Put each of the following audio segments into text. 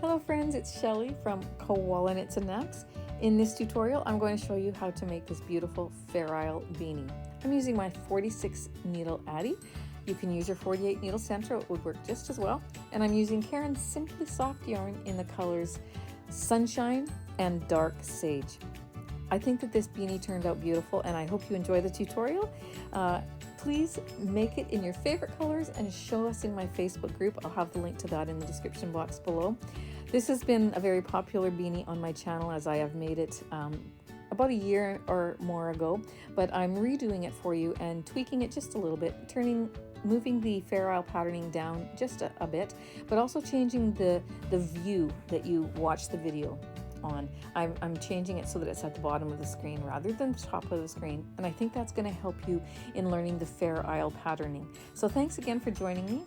Hello friends, it's Shelley from Koala Knits and Knacks. In this tutorial, I'm going to show you how to make this beautiful Fair Isle beanie. I'm using my 46 needle Addi. You can use your 48 needle Sentro, it would work just as well. And I'm using Caron Simply Soft yarn in the colors Sunshine and Dark Sage. I think that this beanie turned out beautiful and I hope you enjoy the tutorial. Please make it in your favorite colors and show us in my Facebook group. I'll have the link to that in the description box below. This has been a very popular beanie on my channel as I have made it about a year or more ago, but I'm redoing it for you and tweaking it just a little bit, moving the Fair Isle patterning down just a bit, but also changing the view that you watch the video on. I'm changing it so that it's at the bottom of the screen rather than the top of the screen, and I think that's going to help you in learning the Fair Isle patterning. So thanks again for joining me.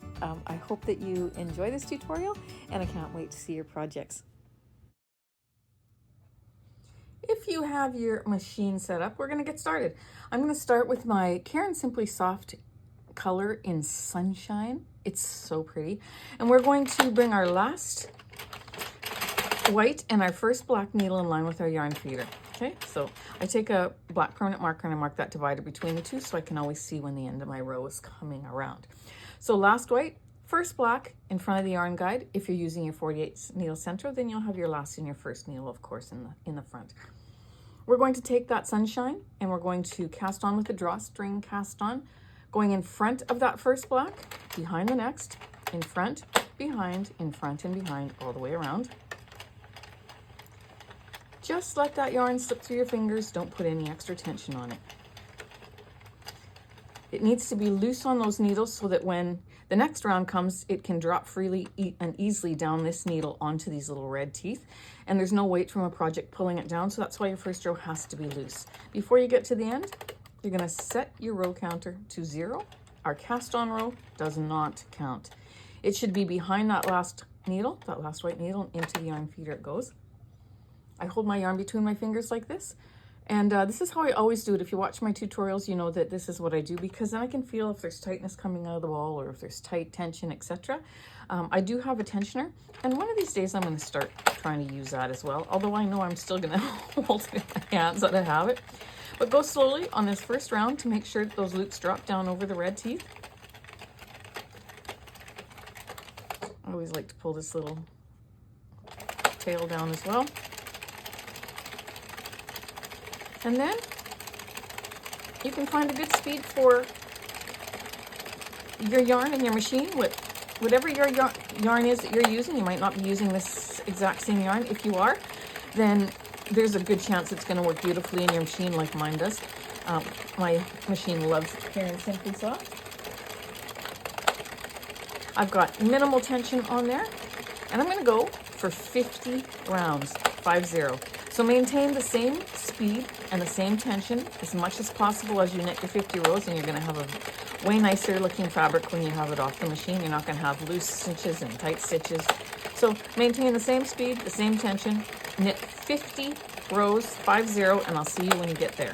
I hope that you enjoy this tutorial and I can't wait to see your projects. If you have your machine set up, we're going to get started. I'm going to start with my Caron Simply Soft color in Sunshine. It's so pretty, and we're going to bring our last white and our first black needle in line with our yarn feeder. Okay, so I take a black permanent marker and I mark that divider between the two so I can always see when the end of my row is coming around. So last white, first black in front of the yarn guide. If you're using your 48 needle Sentro, then you'll have your last and your first needle, of course, in the front. We're going to take that Sunshine and we're going to cast on with a drawstring cast on, going in front of that first black, behind the next, in front, and behind, all the way around. Just let that yarn slip through your fingers. Don't put any extra tension on it. It needs to be loose on those needles so that when the next round comes, it can drop freely and easily down this needle onto these little red teeth. And there's no weight from a project pulling it down, so that's why your first row has to be loose. Before you get to the end, you're going to set your row counter to 0. Our cast on row does not count. It should be behind that last needle, that last white needle, and into the yarn feeder it goes. I hold my yarn between my fingers like this, and this is how I always do it. If you watch my tutorials, you know that this is what I do, because then I can feel if there's tightness coming out of the ball or if there's tight tension, etc. I do have a tensioner, and one of these days I'm going to start trying to use that as well, although I know I'm still going to hold it in my hands that I have it. But go slowly on this first round to make sure that those loops drop down over the red teeth. I always like to pull this little tail down as well. And then you can find a good speed for your yarn in your machine with whatever your yarn is that you're using. You might not be using this exact same yarn. If you are, then there's a good chance it's going to work beautifully in your machine like mine does. My machine loves Caron Simply Soft. I've got minimal tension on there, and I'm going to go for 50 rounds, 50. So maintain the same speed and the same tension as much as possible as you knit your 50 rows, and you're going to have a way nicer looking fabric when you have it off the machine. You're not going to have loose stitches and tight stitches. So maintain the same speed, the same tension, knit 50 rows, 50, and I'll see you when you get there.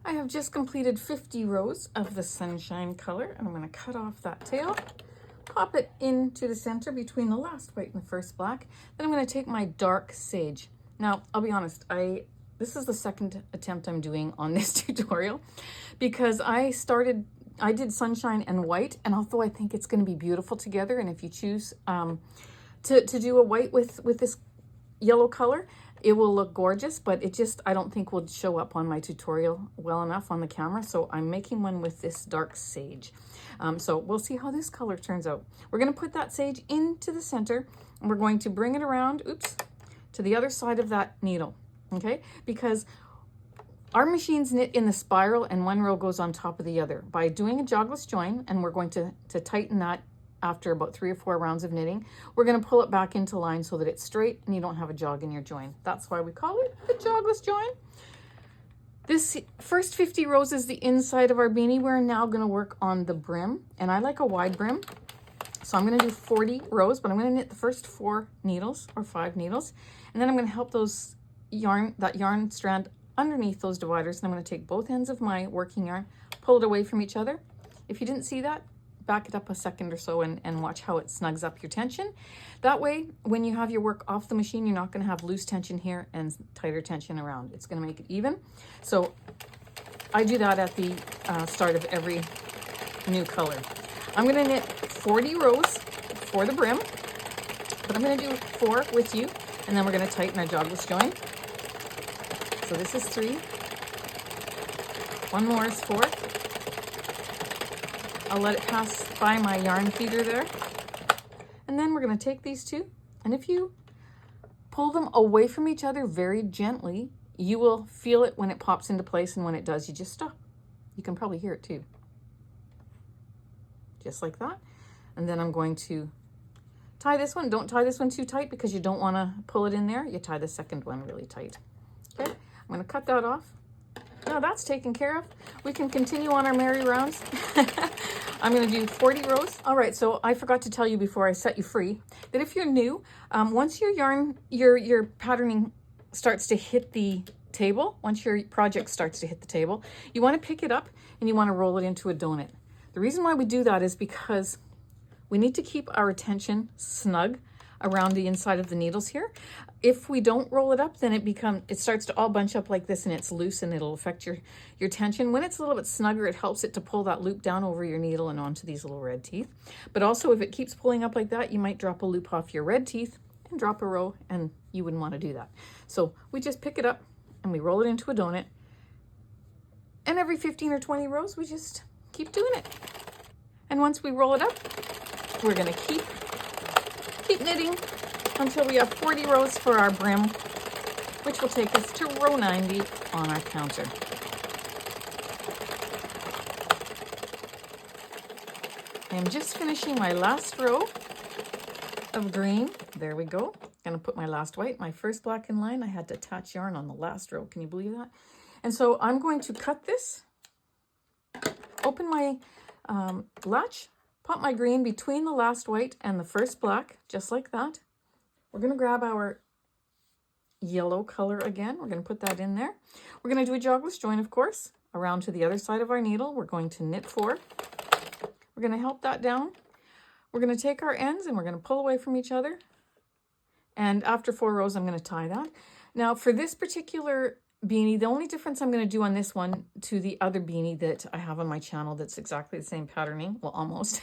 I have just completed 50 rows of the Sunshine color, and I'm going to cut off that tail. Pop it into the center between the last white and the first black. Then I'm going to take my Dark Sage. Now, I'll be honest, this is the second attempt I'm doing on this tutorial, because I did Sunshine and white, and although I think it's going to be beautiful together, and if you choose to do a white with this yellow color, it will look gorgeous, but it just, I don't think will show up on my tutorial well enough on the camera, so I'm making one with this Dark Sage. So we'll see how this color turns out. We're going to put that sage into the center, and we're going to bring it around, to the other side of that needle, okay? Because our machines knit in the spiral, and one row goes on top of the other. By doing a jogless join, and we're going to tighten that after about 3 or 4 rounds of knitting, we're going to pull it back into line so that it's straight and you don't have a jog in your join. That's why we call it a jogless join. This first 50 rows is the inside of our beanie. We're now going to work on the brim, and I like a wide brim. So I'm going to do 40 rows, but I'm going to knit the first 4 needles or 5 needles, and then I'm going to help that yarn strand underneath those dividers, and I'm going to take both ends of my working yarn, pull it away from each other. If you didn't see that, back it up a second or so and watch how it snugs up your tension. That way, when you have your work off the machine, you're not going to have loose tension here and tighter tension around. It's going to make it even. So I do that at the start of every new color. I'm going to knit 40 rows for the brim, but I'm going to do 4 with you, and then we're going to tighten our jogless join. So this is 3. One more is 4. I'll let it pass by my yarn feeder there. And then we're going to take these two, and if you pull them away from each other very gently, you will feel it when it pops into place, and when it does, you just stop. You can probably hear it too. Just like that. And then I'm going to tie this one. Don't tie this one too tight because you don't want to pull it in there. You tie the second one really tight. Okay, I'm going to cut that off. Now that's taken care of. We can continue on our merry rounds. I'm going to do 40 rows. All right, so I forgot to tell you before I set you free that if you're new, once your yarn, your patterning starts to hit the table, once your project starts to hit the table, you want to pick it up and you want to roll it into a donut. The reason why we do that is because we need to keep our tension snug around the inside of the needles here. If we don't roll it up, then it starts to all bunch up like this, and it's loose, and it'll affect your tension. When it's a little bit snugger, it helps it to pull that loop down over your needle and onto these little red teeth. But also, if it keeps pulling up like that, you might drop a loop off your red teeth and drop a row, and you wouldn't want to do that. So we just pick it up and we roll it into a donut. And every 15 or 20 rows, we just keep doing it. And once we roll it up, we're going to keep knitting until we have 40 rows for our brim, which will take us to row 90 on our counter. I'm just finishing my last row of green. There we go. Gonna put my last white, my first black in line. I had to attach yarn on the last row. Can you believe that? And so I'm going to cut this, open my latch, pop my green between the last white and the first black, just like that. We're going to grab our yellow color again. We're going to put that in there. We're going to do a jogless join, of course, around to the other side of our needle. We're going to knit 4. We're going to help that down. We're going to take our ends and we're going to pull away from each other. And after 4 rows, I'm going to tie that. Now, for this particular beanie, the only difference I'm going to do on this one to the other beanie that I have on my channel that's exactly the same patterning, well, almost,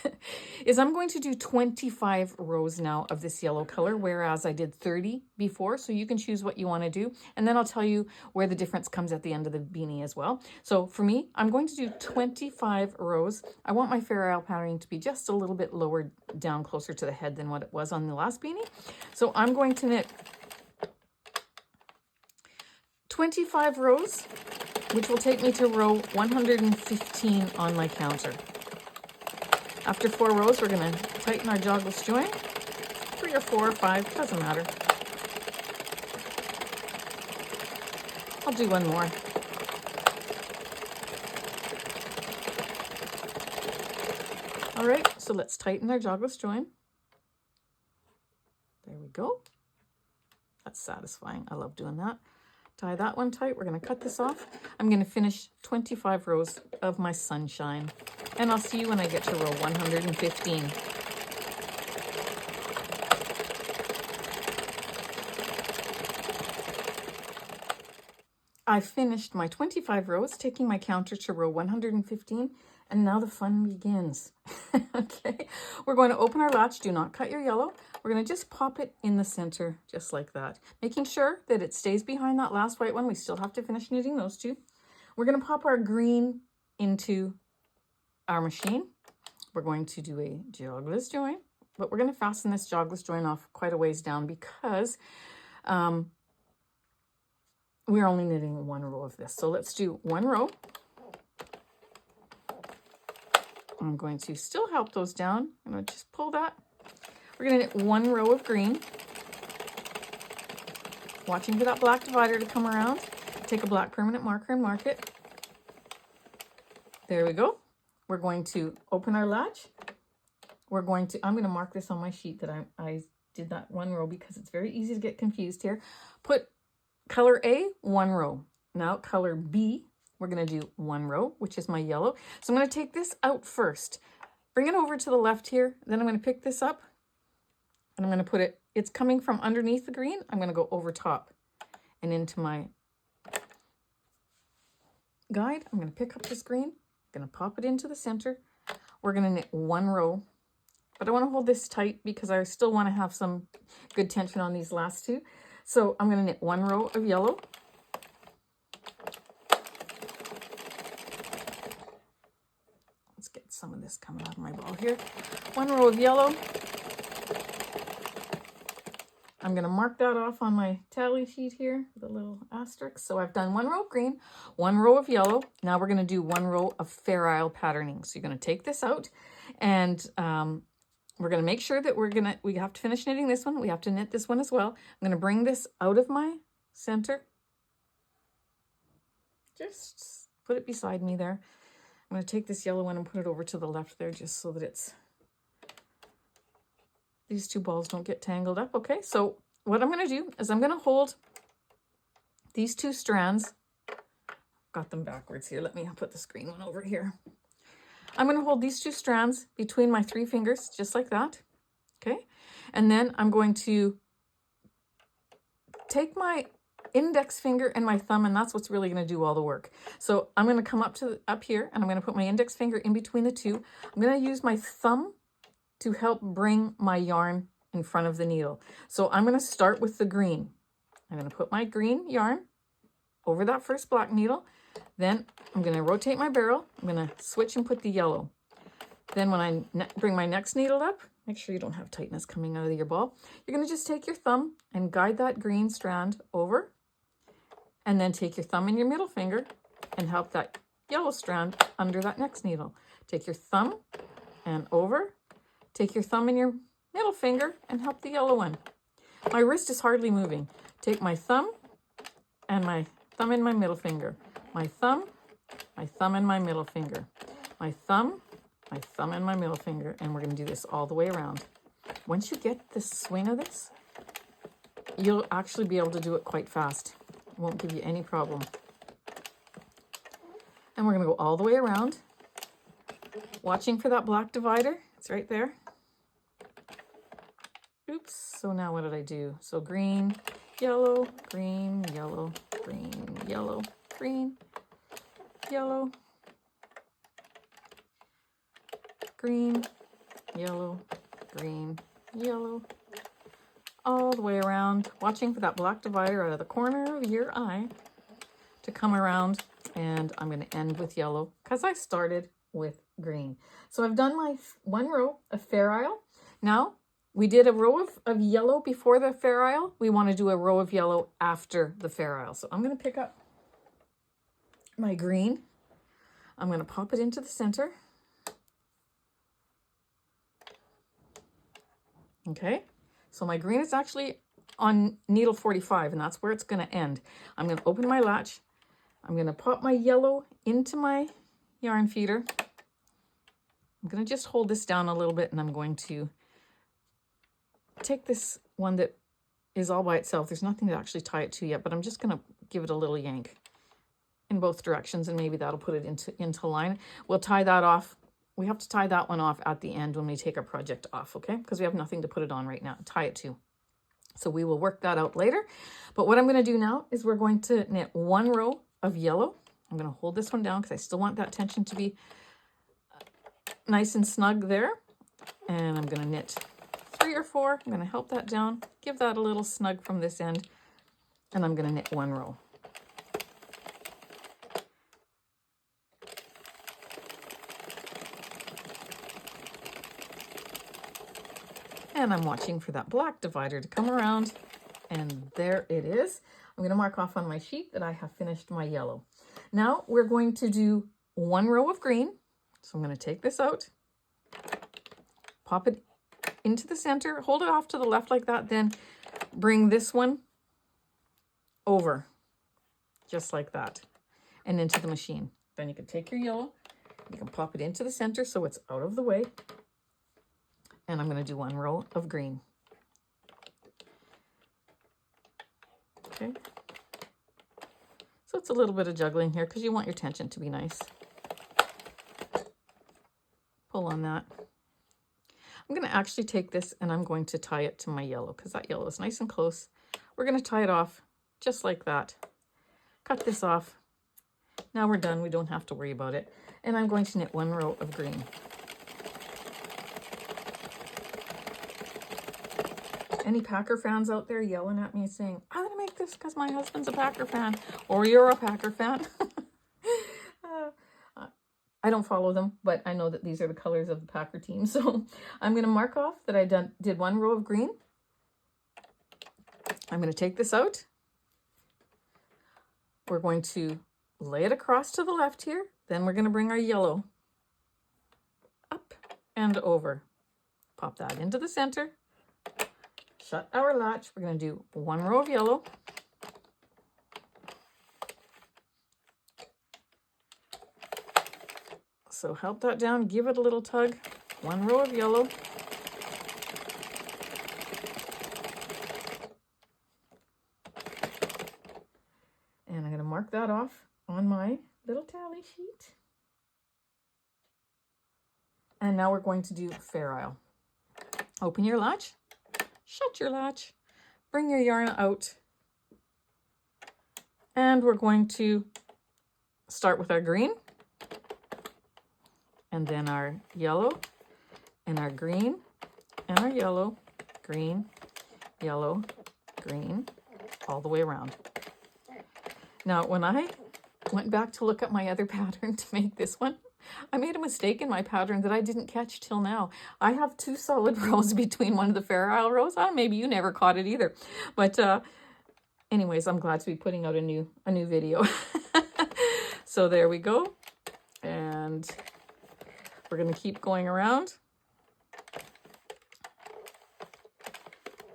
is I'm going to do 25 rows now of this yellow color, whereas I did 30 before. So you can choose what you want to do. And then I'll tell you where the difference comes at the end of the beanie as well. So for me, I'm going to do 25 rows. I want my Fair Isle patterning to be just a little bit lower down, closer to the head than what it was on the last beanie. So I'm going to knit 25 rows, which will take me to row 115 on my counter. After 4 rows, we're going to tighten our jogless join. 3 or 4 or 5, doesn't matter. I'll do one more. All right, so let's tighten our jogless join. There we go. That's satisfying. I love doing that. Tie that one tight. We're going to cut this off. I'm going to finish 25 rows of my sunshine. And I'll see you when I get to row 115. I finished my 25 rows, taking my counter to row 115, and now the fun begins. Okay, we're going to open our latch. Do not cut your yellow. We're going to just pop it in the center, just like that, making sure that it stays behind that last white one. We still have to finish knitting those two. We're going to pop our green into our machine. We're going to do a jogless join, but we're going to fasten this jogless join off quite a ways down because we're only knitting 1 row of this. So let's do 1 row. I'm going to still help those down. I'm going to just pull that. We're going to knit 1 row of green. Watching for that black divider to come around. Take a black permanent marker and mark it. There we go. We're going to open our latch. I'm going to mark this on my sheet that I did that 1 row because it's very easy to get confused here. Put color A, 1 row. Now color B, we're going to do 1 row, which is my yellow. So I'm going to take this out first. bring it over to the left here. Then I'm going to pick this up and I'm going to put it, it's coming from underneath the green. I'm going to go over top and into my guide. I'm going to pick up this green. I'm going to pop it into the center. We're going to knit 1 row, but I want to hold this tight because I still want to have some good tension on these last 2. So I'm going to knit 1 row of yellow. Let's get some of this coming out of my ball here. 1 row of yellow. I'm going to mark that off on my tally sheet here with a little asterisk. So I've done 1 row of green, 1 row of yellow. Now we're going to do 1 row of Fair Isle patterning. So you're going to take this out and we're going to make sure that we have to finish knitting this one. We have to knit this one as well. I'm going to bring this out of my center. Just put it beside me there. I'm going to take this yellow one and put it over to the left there just so that it's, these 2 balls don't get tangled up. Okay, so what I'm going to do is I'm going to hold these 2 strands. Got them backwards here. Let me put this green one over here. I'm going to hold these 2 strands between my 3 fingers, just like that. Okay, and then I'm going to take my index finger and my thumb, and that's what's really going to do all the work. So I'm going to come up here, and I'm going to put my index finger in between the 2. I'm going to use my thumb to help bring my yarn in front of the needle. So I'm going to start with the green. I'm going to put my green yarn over that first black needle. Then I'm going to rotate my barrel. I'm going to switch and put the yellow. Then when I bring my next needle up, make sure you don't have tightness coming out of your ball. You're going to just take your thumb and guide that green strand over. And then take your thumb and your middle finger and help that yellow strand under that next needle. Take your thumb and over. Take your thumb and your middle finger and help the yellow one. My wrist is hardly moving. Take my thumb and my middle finger. My thumb and my middle finger. My thumb and my middle finger. And we're going to do this all the way around. Once you get the swing of this, you'll actually be able to do it quite fast. It won't give you any problem. And we're going to go all the way around, watching for that black divider. It's right there. Oops. So now what did I do? So green, yellow, green, yellow, green, yellow, green, yellow, green, yellow, green, yellow, all the way around, watching for that black divider out of the corner of your eye to come around. And I'm going to end with yellow because I started with green. So I've done my 1 row of Fair Isle. Now we did a row of yellow before the Fair Isle. We want to do a row of yellow after the Fair Isle. So I'm going to pick up my green. I'm going to pop it into the center. Okay. So my green is actually on needle 45, and that's where it's going to end. I'm going to open my latch. I'm going to pop my yellow into my yarn feeder. I'm going to just hold this down a little bit, and I'm going to take this one that is all by itself. There's nothing to actually tie it to yet, but I'm just going to give it a little yank in both directions, and maybe that'll put it into line. We'll tie that off. We have to tie that one off at the end when we take our project off, okay? Because we have nothing to put it on right now, tie it to. So we will work that out later. But what I'm going to do now is we're going to knit 1 row of yellow. I'm going to hold this one down because I still want that tension to be nice and snug there. And I'm going to knit 3 or 4. I'm going to help that down, give that a little snug from this end. And I'm going to knit 1 row. And I'm watching for that black divider to come around. And there it is. I'm going to mark off on my sheet that I have finished my yellow. Now we're going to do 1 row of green. So I'm going to take this out, pop it into the center, hold it off to the left like that, then bring this one over, just like that, and into the machine. Then you can take your yellow, you can pop it into the center so it's out of the way. And I'm going to do 1 row of green. Okay. So it's a little bit of juggling here because you want your tension to be nice. pull on that. I'm going to actually take this and I'm going to tie it to my yellow because that yellow is nice and close. We're going to tie it off just like that. Cut this off. Now we're done. We don't have to worry about it. And I'm going to knit 1 row of green. Any Packer fans out there yelling at me saying, I'm going to make this because my husband's a Packer fan, or you're a Packer fan. I don't follow them, but I know that these are the colors of the Packer team. So I'm going to mark off that I did 1 row of green. I'm going to take this out. We're going to lay it across to the left here. Then we're going to bring our yellow up and over. Pop that into the center. Shut our latch. We're going to do 1 row of yellow. So help that down, give it a little tug. 1 row of yellow. And I'm going to mark that off on my little tally sheet. And now we're going to do Fair Isle. Open your latch, shut your latch, bring your yarn out. And we're going to start with our green. And then our yellow, and our green, and our yellow, green, yellow, green, all the way around. Now, when I went back to look at my other pattern to make this one, I made a mistake in my pattern that I didn't catch till now. I have 2 solid rows between one of the Fair Isle rows. Maybe you never caught it either. But anyways, I'm glad to be putting out a new video. So there we go. And we're going to keep going around.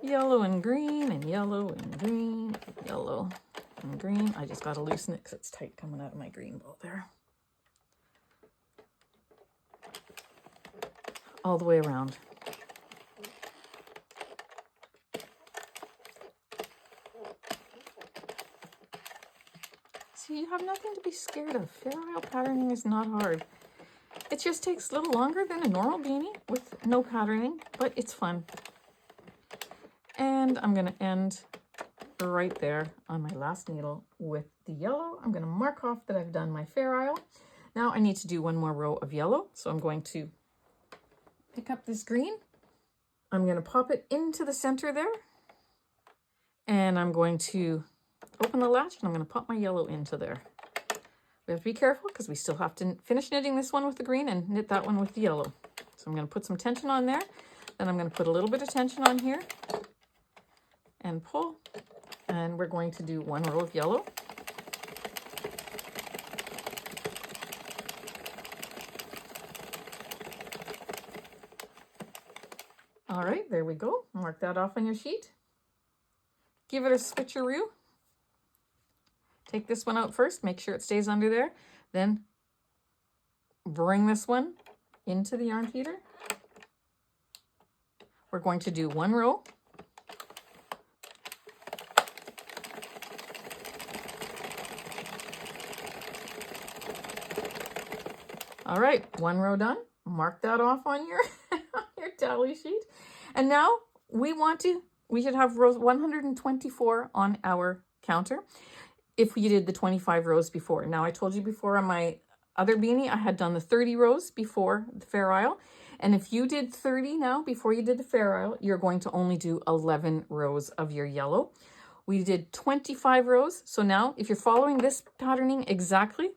Yellow and green, and yellow and green, yellow and green. I just got to loosen it because it's tight coming out of my green bow there. All the way around. See, you have nothing to be scared of. Fair Isle patterning is not hard. It just takes a little longer than a normal beanie with no patterning, but it's fun. And I'm going to end right there on my last needle with the yellow. I'm going to mark off that I've done my Fair Isle. Now I need to do 1 more row of yellow. So I'm going to pick up this green. I'm going to pop it into the center there. And I'm going to open the latch and I'm going to pop my yellow into there. We have to be careful because we still have to finish knitting this one with the green and knit that one with the yellow. So I'm going to put some tension on there. Then I'm going to put a little bit of tension on here and pull. And we're going to do 1 row of yellow. All right, there we go. Mark that off on your sheet. Give it a switcheroo. Take this one out first, make sure it stays under there. Then bring this one into the yarn feeder. We're going to do 1 row. All right, 1 row done. Mark that off on your, your tally sheet. And now we should have rows 124 on our counter if we did the 25 rows before. Now I told you before on my other beanie, I had done the 30 rows before the Fair Isle. And if you did 30 now before you did the Fair Isle, you're going to only do 11 rows of your yellow. We did 25 rows. So now if you're following this patterning exactly,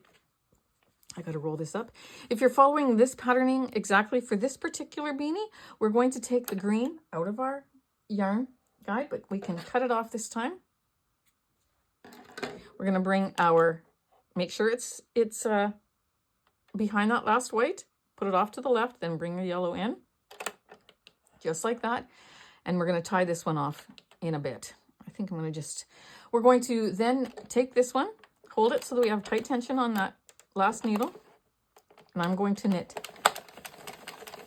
I got to roll this up. If you're following this patterning exactly for this particular beanie, we're going to take the green out of our yarn guide, but we can cut it off this time. We're going to bring our, make sure it's behind that last white, put it off to the left, then bring the yellow in, just like that. And we're going to tie this one off in a bit. I think I'm going to we're going to then take this one, hold it so that we have tight tension on that last needle, and I'm going to knit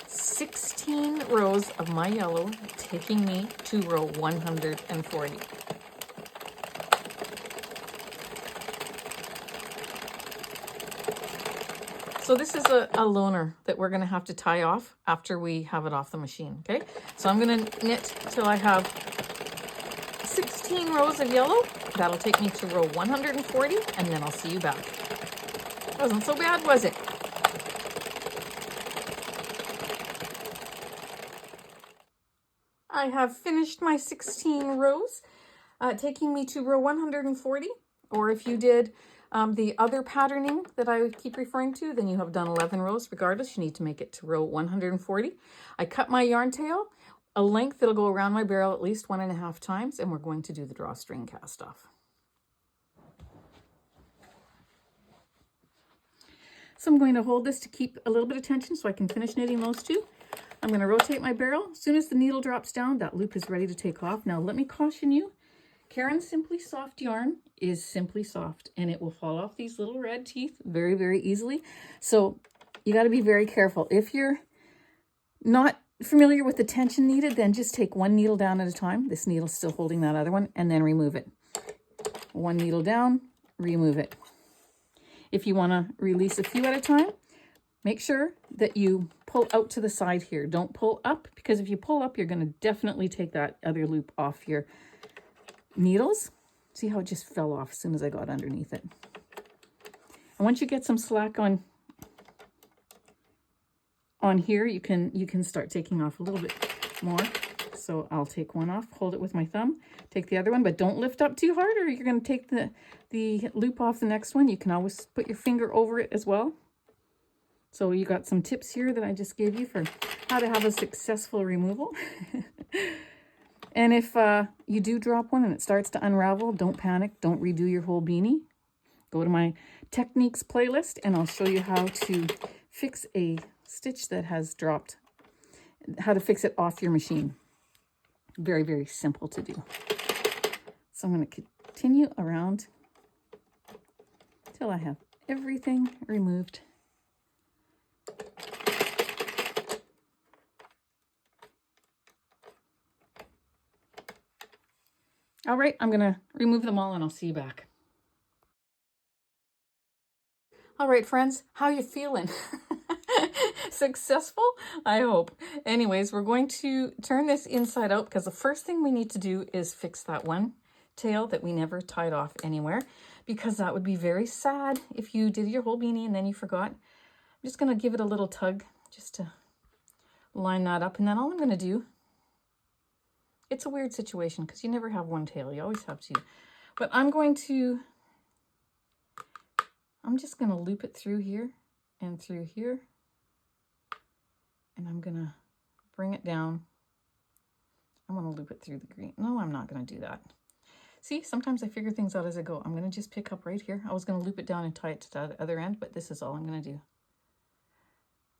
16 rows of my yellow, taking me to row 140. So this is a loner that we're going to have to tie off after we have it off the machine, okay? So I'm going to knit till I have 16 rows of yellow. That'll take me to row 140, and then I'll see you back. Wasn't so bad, was it? I have finished my 16 rows, taking me to row 140, or if you did the other patterning that I keep referring to, then you have done 11 rows. Regardless, you need to make it to row 140. I cut my yarn tail a length that'll go around my barrel at least 1.5 times, and we're going to do the drawstring cast off. So I'm going to hold this to keep a little bit of tension so I can finish knitting those two. I'm going to rotate my barrel. As soon as the needle drops down, that loop is ready to take off. Now let me caution you, Caron Simply Soft yarn is simply soft, and it will fall off these little red teeth very, very easily. So you got to be very careful. If you're not familiar with the tension needed, then just take one needle down at a time. This needle's still holding that other one, and then remove it. One needle down, remove it. If you want to release a few at a time, make sure that you pull out to the side here. Don't pull up, because if you pull up, you're going to definitely take that other loop off your needles. See how it just fell off as soon as I got underneath it. And once you get some slack on here, you can start taking off a little bit more. So I'll take one off, hold it with my thumb, take the other one, but don't lift up too hard or you're going to take the loop off the next one. You can always put your finger over it as well. So you got some tips here that I just gave you for how to have a successful removal. And if you do drop one and it starts to unravel, don't panic. Don't redo your whole beanie. Go to my techniques playlist and I'll show you how to fix a stitch that has dropped, how to fix it off your machine. Very, very simple to do. So I'm going to continue around till I have everything removed. All right, I'm going to remove them all and I'll see you back. All right, friends, how you feeling? Successful? I hope. Anyways, we're going to turn this inside out because the first thing we need to do is fix that one tail that we never tied off anywhere, because that would be very sad if you did your whole beanie and then you forgot. I'm just going to give it a little tug just to line that up, and then all I'm going to do, it's a weird situation because you never have one tail, you always have two, but I'm just going to loop it through here and through here, and I'm going to bring it down. I'm going to loop it through the green. No, I'm not going to do that. See, sometimes I figure things out as I go. I'm going to just pick up right here. I was going to loop it down and tie it to the other end, but this is all I'm going to do.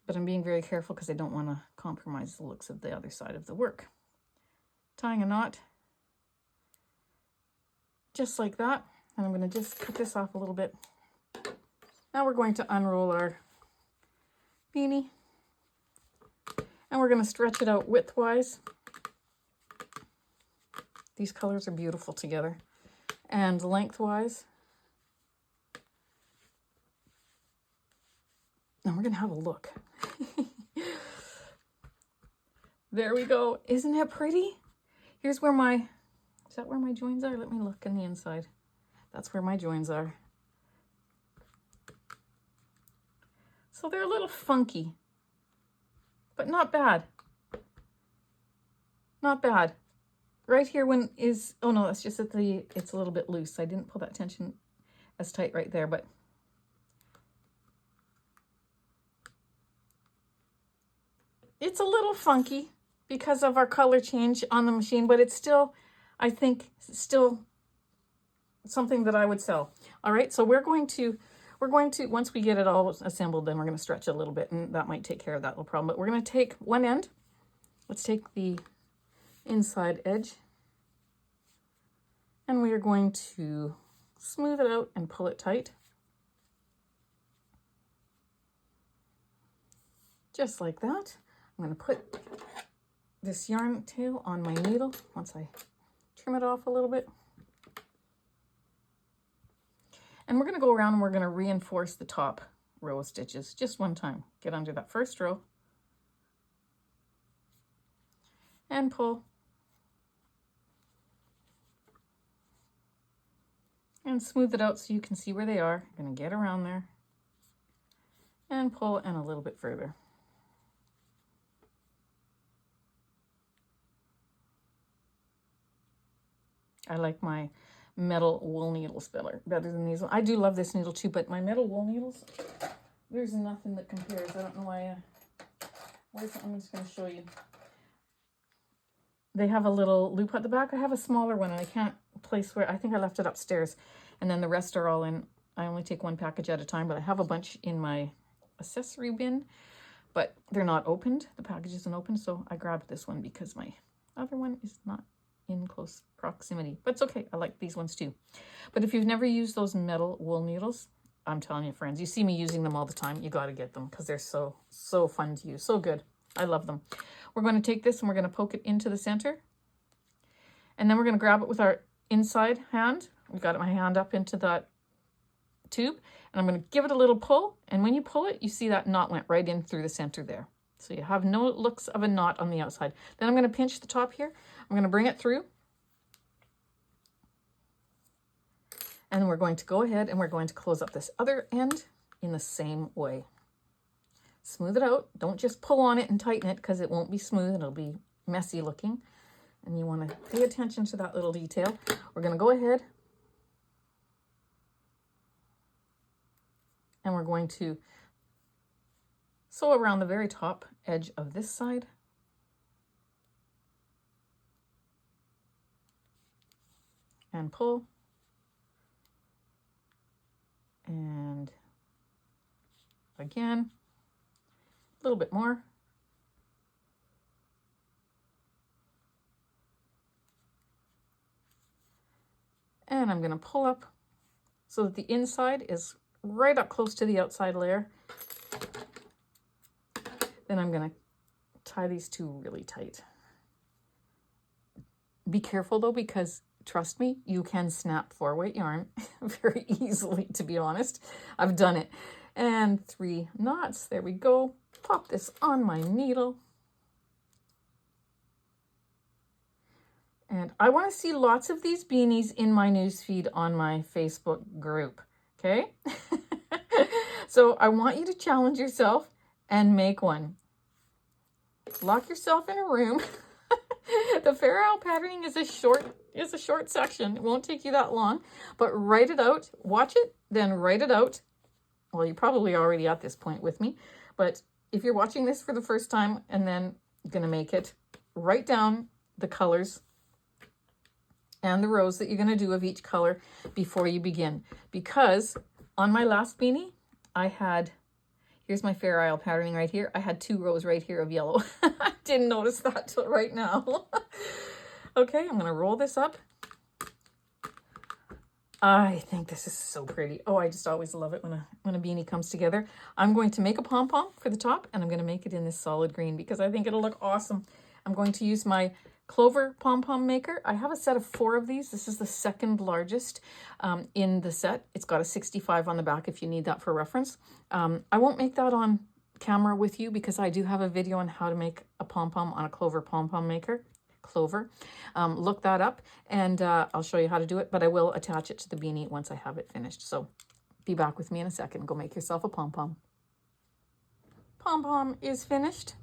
But I'm being very careful because I don't want to compromise the looks of the other side of the work. Tying a knot, just like that. And I'm going to just cut this off a little bit. Now we're going to unroll our beanie. And we're going to stretch it out widthwise. These colors are beautiful together. And lengthwise. And we're going to have a look. There we go. Isn't that pretty? Here's where is that where my joins are? Let me look on the inside. That's where my joins are. So they're a little funky, but not bad. Not bad. Right here oh no, that's just that it's a little bit loose. I didn't pull that tension as tight right there, but it's a little funky because of our color change on the machine, but it's still, I think, still something that I would sell. All right, so we're going to, once we get it all assembled, then we're going to stretch it a little bit, and that might take care of that little problem. But we're going to take one end. Let's take the inside edge, and we are going to smooth it out and pull it tight. Just like that. I'm going to put this yarn tail on my needle once I trim it off a little bit. And we're going to go around and we're going to reinforce the top row of stitches, just one time. Get under that first row and pull and smooth it out so you can see where they are. You're going to get around there and pull and a little bit further. I like my metal wool needles better than these. I do love this needle too, but my metal wool needles, there's nothing that compares. I don't know why. I'm just going to show you. They have a little loop at the back. I have a smaller one and I can't place where, I think I left it upstairs, and then the rest are all in. I only take one package at a time, but I have a bunch in my accessory bin, but they're not opened. The package isn't open, so I grabbed this one because my other one is not in close proximity, but it's okay. I like these ones too. But if you've never used those metal wool needles, I'm telling you, friends, you see me using them all the time. You got to get them because they're so fun to use. So good. I love them. We're going to take this and we're going to poke it into the center. And then we're going to grab it with our inside hand. We've got my hand up into that tube. And I'm going to give it a little pull. And when you pull it, you see that knot went right in through the center there. So you have no looks of a knot on the outside. Then I'm going to pinch the top here. I'm going to bring it through. And we're going to go ahead and we're going to close up this other end in the same way. Smooth it out. Don't just pull on it and tighten it because it won't be smooth. It'll be messy looking. And you want to pay attention to that little detail. We're going to go ahead and we're going to sew around the very top edge of this side. And pull. And again, a little bit more. And I'm going to pull up so that the inside is right up close to the outside layer. Then I'm going to tie these two really tight. Be careful though, because trust me, you can snap 4-weight yarn very easily, to be honest. I've done it. And 3 knots. There we go. Pop this on my needle. And I want to see lots of these beanies in my newsfeed on my Facebook group. Okay? So I want you to challenge yourself and make one. Lock yourself in a room. The Fair Isle patterning is a short section. It won't take you that long, but write it out, watch it, then write it out. Well, you're probably already at this point with me, but if you're watching this for the first time and then going to make it, write down the colors and the rows that you're going to do of each color before you begin. Because on my last beanie, I had, here's my Fair Isle patterning right here. I had 2 rows right here of yellow. I didn't notice that till right now. Okay, I'm going to roll this up. I think this is so pretty. Oh, I just always love it when a beanie comes together. I'm going to make a pom-pom for the top, and I'm going to make it in this solid green because I think it'll look awesome. I'm going to use my Clover pom-pom maker. I have a set of 4 of these. This is the second largest in the set. It's got a 65 on the back if you need that for reference. I won't make that on camera with you because I do have a video on how to make a pom-pom on a Clover pom-pom maker. Clover. Look that up and I'll show you how to do it, but I will attach it to the beanie once I have it finished. So be back with me in a second. Go make yourself a pom-pom. Pom-pom is finished.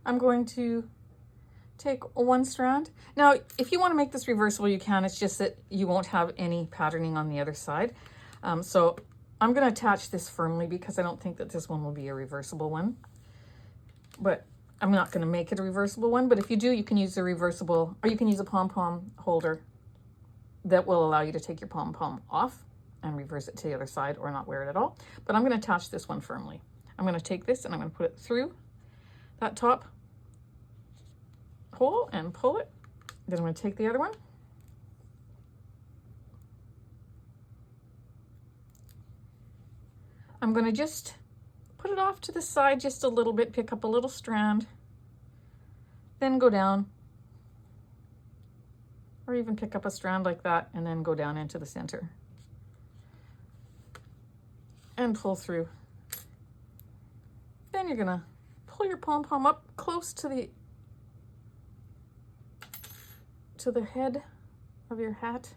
I'm going to take 1 strand. Now, if you want to make this reversible, you can. It's just that you won't have any patterning on the other side. So I'm going to attach this firmly because I don't think that this one will be a reversible one. But I'm not going to make it a reversible one, but if you do, you can use a reversible, or you can use a pom-pom holder that will allow you to take your pom-pom off and reverse it to the other side or not wear it at all. But I'm going to attach this one firmly. I'm going to take this and I'm going to put it through that top hole and pull it. Then I'm going to take the other one. I'm going to just put it off to the side just a little bit, pick up a little strand, then go down, or even pick up a strand like that and then go down into the center and pull through then you're gonna pull your pom-pom up close to the head of your hat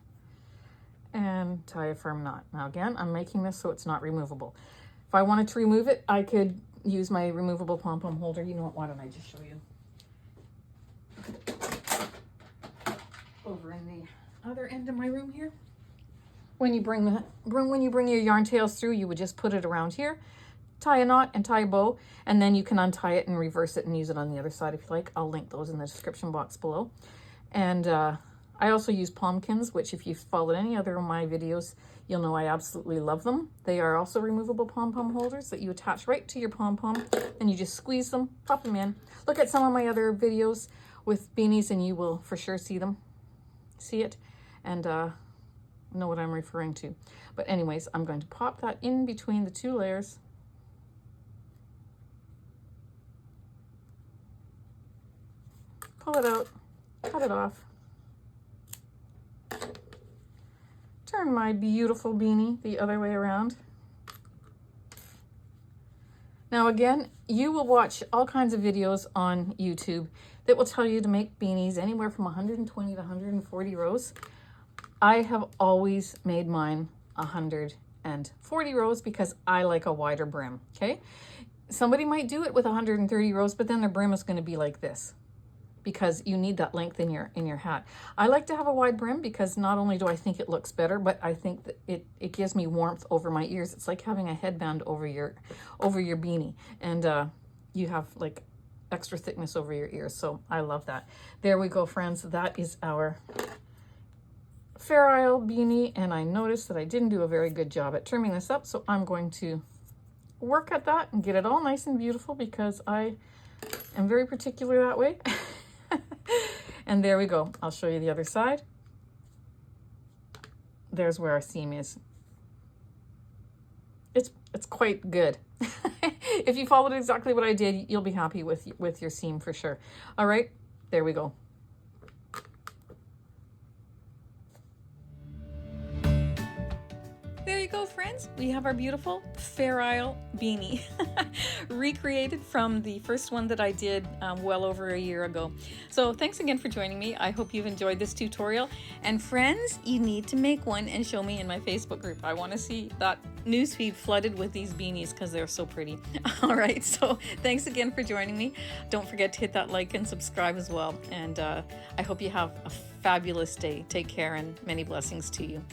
and tie a firm knot. Now again, I'm making this so it's not removable. If I wanted to remove it, I could use my removable pom-pom holder. You know what, why don't I just show you? Over in the other end of my room here. When you bring your yarn tails through, you would just put it around here, tie a knot and tie a bow, and then you can untie it and reverse it and use it on the other side if you like. I'll link those in the description box below. And I also use Pomkins, which if you've followed any other of my videos, you'll know I absolutely love them. They are also removable pom-pom holders that you attach right to your pom-pom, and you just squeeze them, pop them in. Look at some of my other videos with beanies and you will for sure see it, and know what I'm referring to. But anyways, I'm going to pop that in between the two layers. Pull it out, cut it off. Turn my beautiful beanie the other way around. Now again, you will watch all kinds of videos on YouTube that will tell you to make beanies anywhere from 120 to 140 rows. I have always made mine 140 rows because I like a wider brim, okay? Somebody might do it with 130 rows, but then their brim is going to be like this, because you need that length in your hat. I like to have a wide brim because not only do I think it looks better, but I think that it gives me warmth over my ears. It's like having a headband over your beanie, and you have like extra thickness over your ears. So I love that. There we go, friends. That is our Fair Isle beanie, and I noticed that I didn't do a very good job at trimming this up, so I'm going to work at that and get it all nice and beautiful because I am very particular that way. And there we go. I'll show you the other side. There's where our seam is. It's quite good. If you followed exactly what I did, you'll be happy with your seam for sure. All right, there we go. There you go, friends. We have our beautiful Fair Isle beanie recreated from the first one that I did well over a year ago. So thanks again for joining me. I hope you've enjoyed this tutorial. And friends, you need to make one and show me in my Facebook group. I want to see that newsfeed flooded with these beanies because they're so pretty. All right, so thanks again for joining me. Don't forget to hit that like and subscribe as well. And I hope you have a fabulous day. Take care and many blessings to you.